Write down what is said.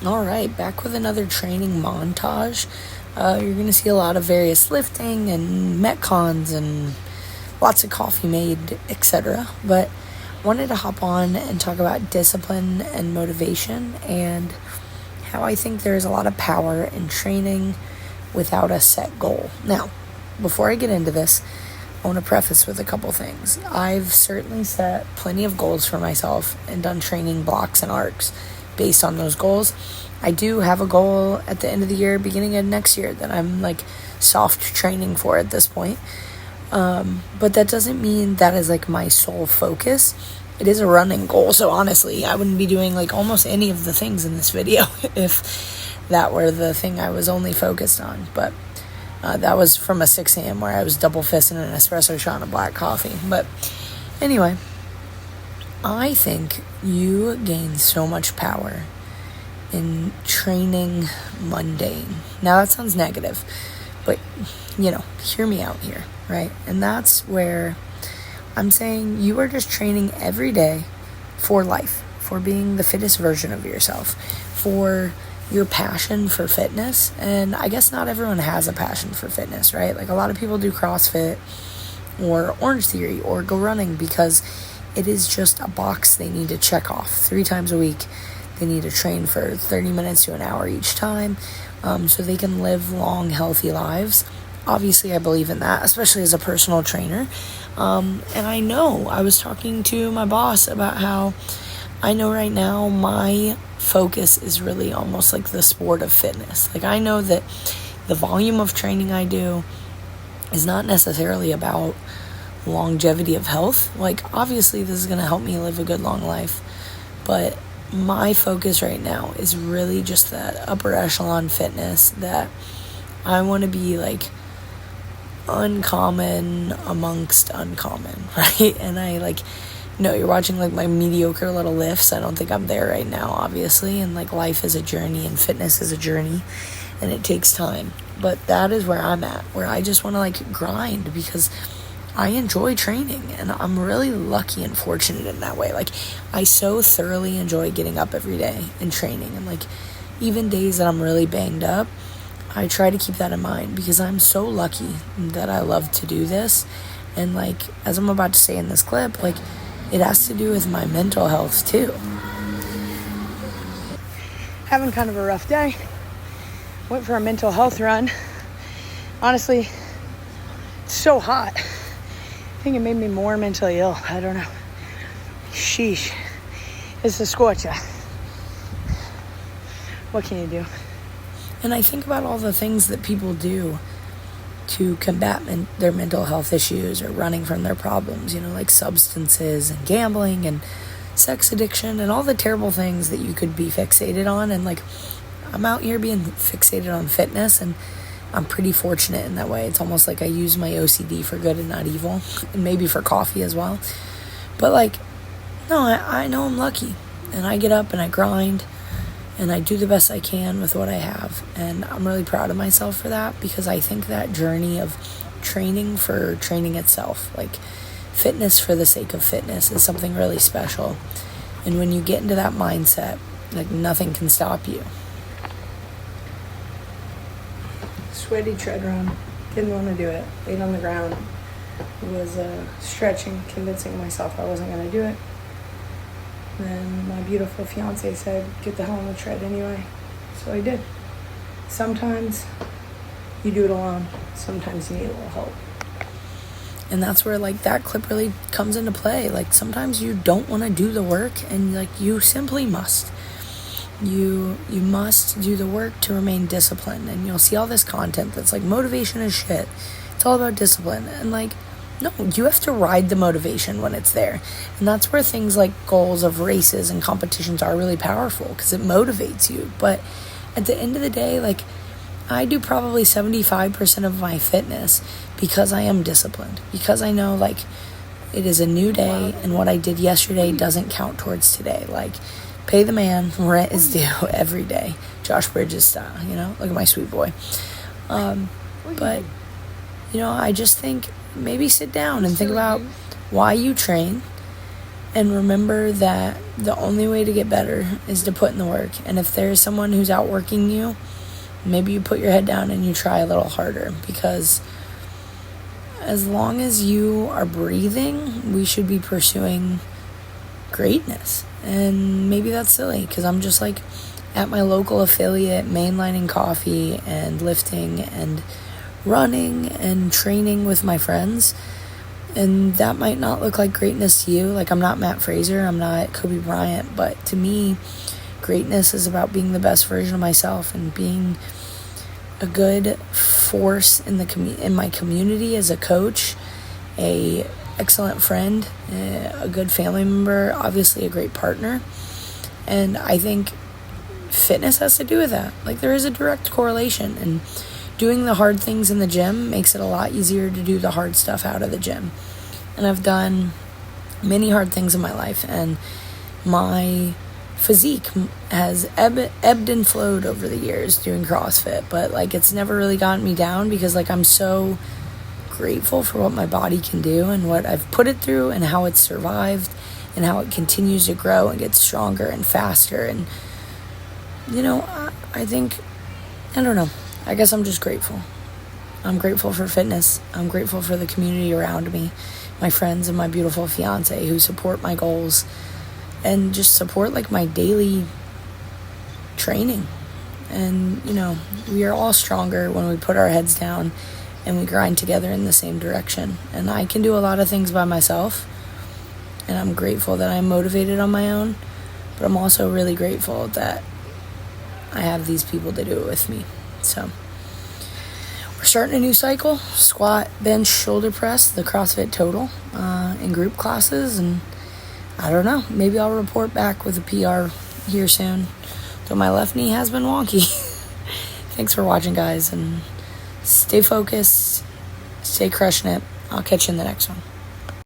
Alright, back with another training montage. You're going to see a lot of various lifting and metcons and lots of coffee made, etc. But I wanted to hop on and talk about discipline and motivation and how I think there's a lot of power in training without a set goal. Now, before I get into this, I want to preface with a couple things. I've certainly set plenty of goals for myself and done training blocks and arcs based on those goals. I do have a goal at the end of the year, beginning of next year, that I'm like soft training for at this point. But that doesn't mean that is like my sole focus. It is a running goal. So honestly, I wouldn't be doing like almost any of the things in this video if that were the thing I was only focused on. But that was from a 6 a.m. where I was double fisting an espresso shot and a black coffee. But anyway, I think you gain so much power in training mundane. Now that sounds negative, but hear me out here, right? And that's where I'm saying you are just training every day for life, for being the fittest version of yourself, for your passion for fitness. And I guess not everyone has a passion for fitness, right? Like a lot of people do CrossFit or Orange Theory or go running because it is just a box they need to check off 3 times a week. They need to train for 30 minutes to an hour each time so they can live long, healthy lives. Obviously, I believe in that, especially as a personal trainer. And I know I was talking to my boss about how I know right now my focus is really almost like the sport of fitness. Like I know that the volume of training I do is not necessarily about longevity of health. Like obviously this is going to help me live a good long life, but my focus right now is really just that upper echelon fitness that I want to be like uncommon amongst uncommon, right? And I you're watching like my mediocre little lifts. I don't think I'm there right now, obviously, and like life is a journey and fitness is a journey and it takes time. But that is where I'm at, where I just want to like grind because I enjoy training and I'm really lucky and fortunate in that way. Like I so thoroughly enjoy getting up every day and training, and like even days that I'm really banged up, I try to keep that in mind because I'm so lucky that I love to do this. And like as I'm about to say in this clip, like it has to do with my mental health too. Having kind of a rough day. Went for a mental health run. Honestly, it's so hot. I think it made me more mentally ill. I don't know. Sheesh. It's a scorcher. What can you do? And I think about all the things that people do to combat their mental health issues or running from their problems, like substances and gambling and sex addiction and all the terrible things that you could be fixated on. And like, I'm out here being fixated on fitness, and I'm pretty fortunate in that way. It's almost like I use my OCD for good and not evil, and maybe for coffee as well. But like, no, I know I'm lucky, and I get up and I grind and I do the best I can with what I have. And I'm really proud of myself for that, because I think that journey of training for training itself, like fitness for the sake of fitness, is something really special. And when you get into that mindset, like nothing can stop you. Sweaty tread run. Didn't want to do it. Laid on the ground. Was stretching, convincing myself I wasn't going to do it. Then my beautiful fiance said, get the hell on the tread anyway. So I did. Sometimes you do it alone. Sometimes you need a little help. And that's where like that clip really comes into play. Like sometimes you don't want to do the work, and like you simply must. You must do the work to remain disciplined. And you'll see all this content that's like motivation is shit. It's all about discipline. And like, no, you have to ride the motivation when it's there. And that's where things like goals of races and competitions are really powerful, because it motivates you. But at the end of the day, like I do probably 75% of my fitness because I am disciplined, because I know like it is a new day and what I did yesterday doesn't count towards today. Like, pay the man, rent is due every day. Josh Bridges style, look at my sweet boy. But, I just think maybe sit down and think about why you train, and remember that the only way to get better is to put in the work. And if there's someone who's outworking you, maybe you put your head down and you try a little harder, because as long as you are breathing, we should be pursuing greatness. And maybe that's silly, because I'm just like at my local affiliate mainlining coffee and lifting and running and training with my friends. And that might not look like greatness to you. Like, I'm not Matt Fraser, I'm not Kobe Bryant, but to me, greatness is about being the best version of myself and being a good force in my community as a coach, a excellent friend, a good family member, obviously a great partner. And I think fitness has to do with that. Like, there is a direct correlation, and doing the hard things in the gym makes it a lot easier to do the hard stuff out of the gym. And I've done many hard things in my life, and my physique has ebbed and flowed over the years doing CrossFit, but like, it's never really gotten me down, because like, I'm so grateful for what my body can do and what I've put it through and how it's survived and how it continues to grow and get stronger and faster. And I think, I don't know, I guess I'm just grateful. I'm grateful for fitness. I'm grateful for the community around me, my friends and my beautiful fiance who support my goals and just support like my daily training. And, we are all stronger when we put our heads down and we grind together in the same direction. And I can do a lot of things by myself, and I'm grateful that I'm motivated on my own, but I'm also really grateful that I have these people to do it with me. So we're starting a new cycle: squat, bench, shoulder press, the CrossFit Total, in group classes. And I don't know, maybe I'll report back with a PR here soon, though my left knee has been wonky. Thanks for watching, guys, and stay focused, stay crushing it. I'll catch you in the next one.